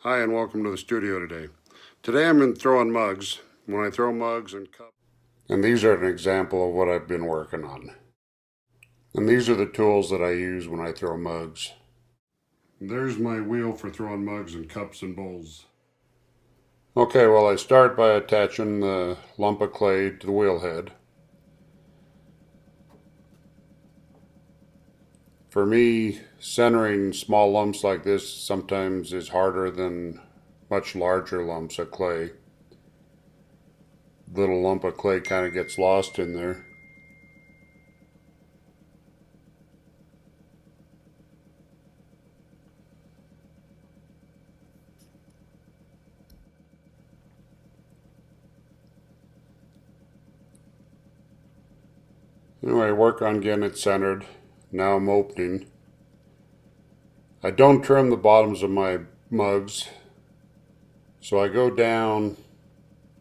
Hi and welcome to the studio today. Today I'm throwing mugs. When I throw mugs and cups, and these are an example of what I've been working on. And these are the tools that I use when I throw mugs. There's my wheel for throwing mugs and cups and bowls. Okay, well I start by attaching the lump of clay to the wheel head. For me, centering small lumps like this sometimes is harder than much larger lumps of clay. Little lump of clay kind of gets lost in there. Anyway, work on getting it centered. Now I'm opening. I don't trim the bottoms of my mugs, so I go down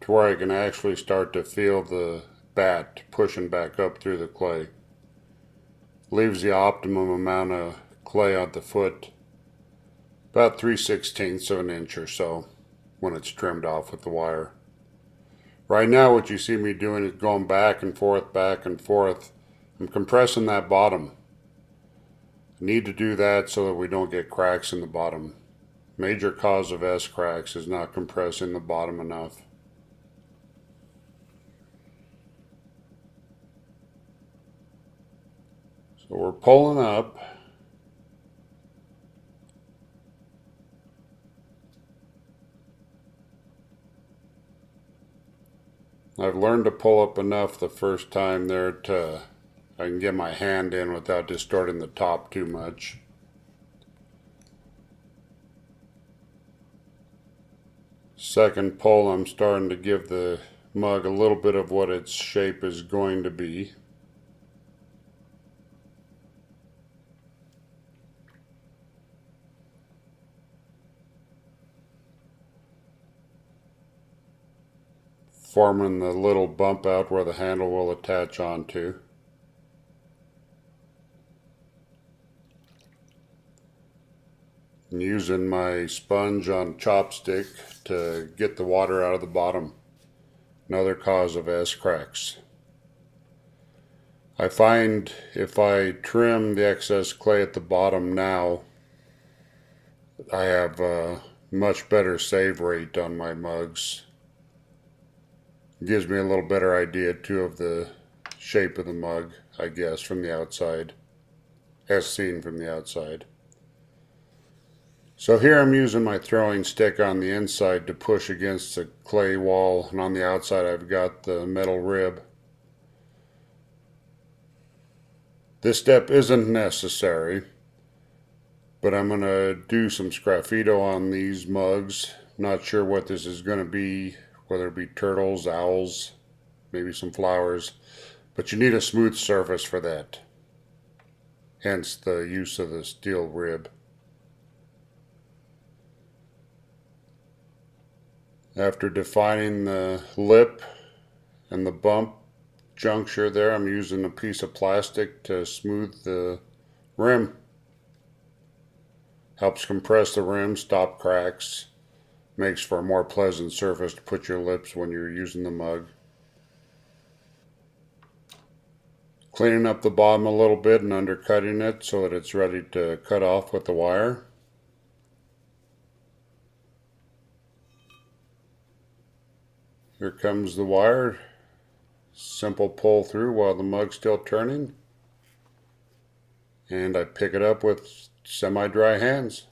to where I can actually start to feel the bat pushing back up through the clay. Leaves the optimum amount of clay on the foot, about 3/16 of an inch or so when it's trimmed off with the wire. Right now what you see me doing is going back and forth, back and forth. I'm compressing that bottom. Need to do that so that we don't get cracks in the bottom. Major cause of S cracks is not compressing the bottom enough. So we're pulling up. I've learned to pull up enough the first time there to I can get my hand in without distorting the top too much. Second pull, I'm starting to give the mug a little bit of what its shape is going to be. Forming the little bump out where the handle will attach onto. And using my sponge on chopstick to get the water out of the bottom. Another cause of S cracks. I find if I trim the excess clay at the bottom now, I have a much better save rate on my mugs. It gives me a little better idea too of the shape of the mug, I guess, from the outside, as seen from the outside. So here I'm using my throwing stick on the inside to push against the clay wall, and on the outside I've got the metal rib. This step isn't necessary, but I'm going to do some sgraffito on these mugs. Not sure what this is going to be, whether it be turtles, owls, maybe some flowers, but you need a smooth surface for that. Hence the use of the steel rib. After defining the lip and the bump juncture there, I'm using a piece of plastic to smooth the rim. Helps compress the rim, stop cracks, makes for a more pleasant surface to put your lips when you're using the mug. Cleaning up the bottom a little bit and undercutting it so that it's ready to cut off with the wire. Here comes the wire. Simple pull through while the mug's still turning. And I pick it up with semi-dry hands.